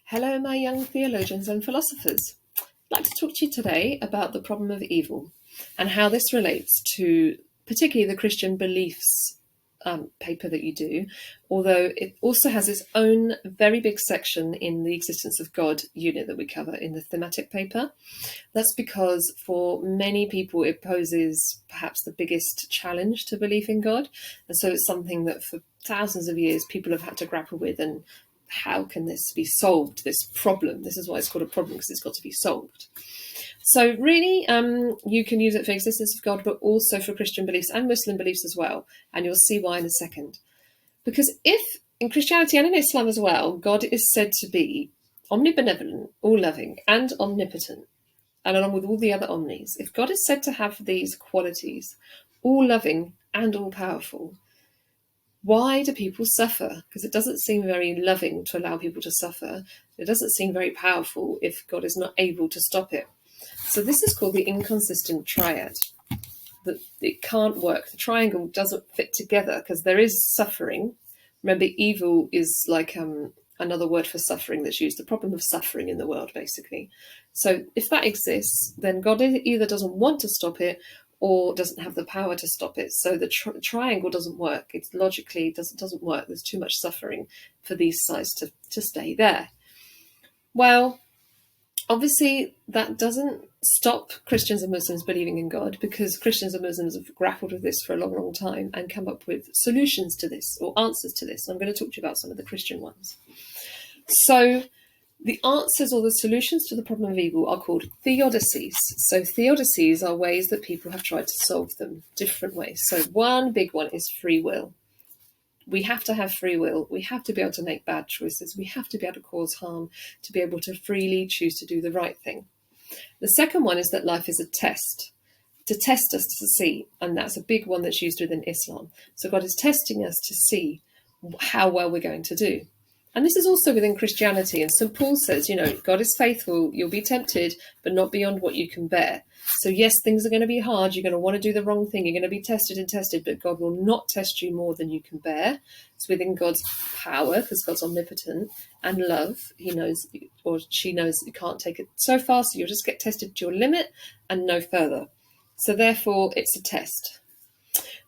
Hello, my young theologians and philosophers. I'd like to talk to you today about the problem of evil and how this relates to particularly the Christian beliefs paper that you do, although it also has its own very big section in the existence of God unit that we cover in the thematic paper. That's because for many people it poses perhaps the biggest challenge to belief in God, and so it's something that for thousands of years people have had to grapple with. And how can this be solved, this problem? This is why it's called a problem, because it's got to be solved. So really, you can use it for existence of God, but also for Christian beliefs and Muslim beliefs as well. And you'll see why in a second. Because if in Christianity and in Islam as well, God is said to be omnibenevolent, all-loving and omnipotent, and along with all the other omnis, if God is said to have these qualities, all-loving and all-powerful, why do people suffer? Because it doesn't seem very loving to allow people to suffer. It doesn't seem very powerful if God is not able to stop it. So this is called the inconsistent triad. That it can't work. The triangle doesn't fit together because there is suffering. Remember, evil is like another word for suffering that's used, the problem of suffering in the world, basically. So if that exists, then God either doesn't want to stop it or doesn't have the power to stop it. So the triangle doesn't work. It logically doesn't work. There's too much suffering for these sides to stay there. Well, obviously that doesn't stop Christians and Muslims believing in God, because Christians and Muslims have grappled with this for a long, long time and come up with solutions to this or answers to this. I'm going to talk to you about some of the Christian ones. So the answers or the solutions to the problem of evil are called theodicies. So theodicies are ways that people have tried to solve them, different ways. So one big one is free will. We have to have free will. We have to be able to make bad choices. We have to be able to cause harm, to be able to freely choose to do the right thing. The second one is that life is a test, to test us to see. And that's a big one that's used within Islam. So God is testing us to see how well we're going to do. And this is also within Christianity. And St. Paul says, God is faithful. You'll be tempted, but not beyond what you can bear. So yes, things are going to be hard. You're going to want to do the wrong thing. You're going to be tested and tested, but God will not test you more than you can bear. It's within God's power, because God's omnipotent, and love. He knows, or she knows, you can't take it so far, so you'll just get tested to your limit and no further. So therefore, it's a test.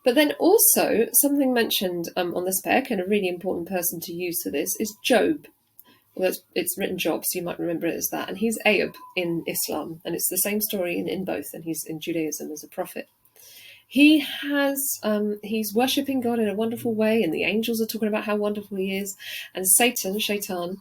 But then also something mentioned on the spec, and a really important person to use for this is Job. Well, it's written Job, so you might remember it as that. And he's Ayub in Islam, and it's the same story in both, and he's in Judaism as a prophet. He's worshipping God in a wonderful way, and the angels are talking about how wonderful he is. And Shaitan,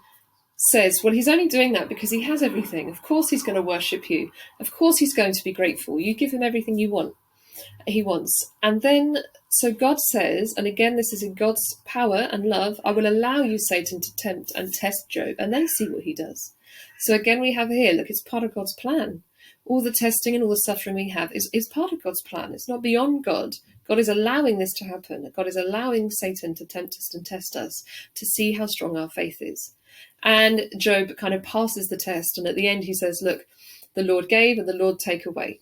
says, well, he's only doing that because he has everything. Of course he's going to worship you. Of course he's going to be grateful. You give him everything he wants. And then, so God says, and again, this is in God's power and love, I will allow you, Satan, to tempt and test Job, and then see what he does. So again, we have here, look, it's part of God's plan. All the testing and all the suffering we have is part of God's plan. It's not beyond God. God is allowing this to happen. God is allowing Satan to tempt us and test us to see how strong our faith is. And Job kind of passes the test. And at the end, he says, look, the Lord gave and the Lord take away.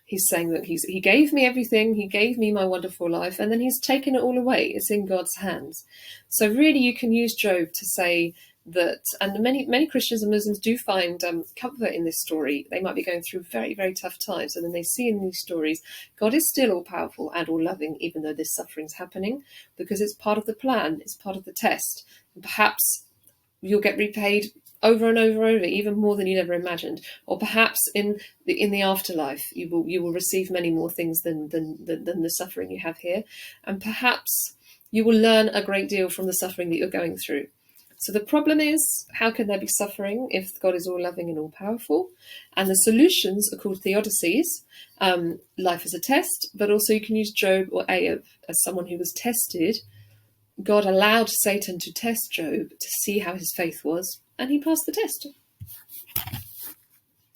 He's saying that he gave me everything. He gave me my wonderful life. And then he's taken it all away. It's in God's hands. So really, you can use Job to say that, and many Christians and Muslims do find comfort in this story. They might be going through very, very tough times. And then they see in these stories, God is still all powerful and all loving, even though this suffering's happening, because it's part of the plan. It's part of the test. And perhaps you'll get repaid over and over and over, even more than you'd ever imagined. Or perhaps in the afterlife, you will receive many more things than the suffering you have here. And perhaps you will learn a great deal from the suffering that you're going through. So the problem is, how can there be suffering if God is all loving and all powerful? And the solutions are called theodicies. Life is a test, but also you can use Job or Ayub as someone who was tested. God allowed Satan to test Job to see how his faith was, and he passed the test.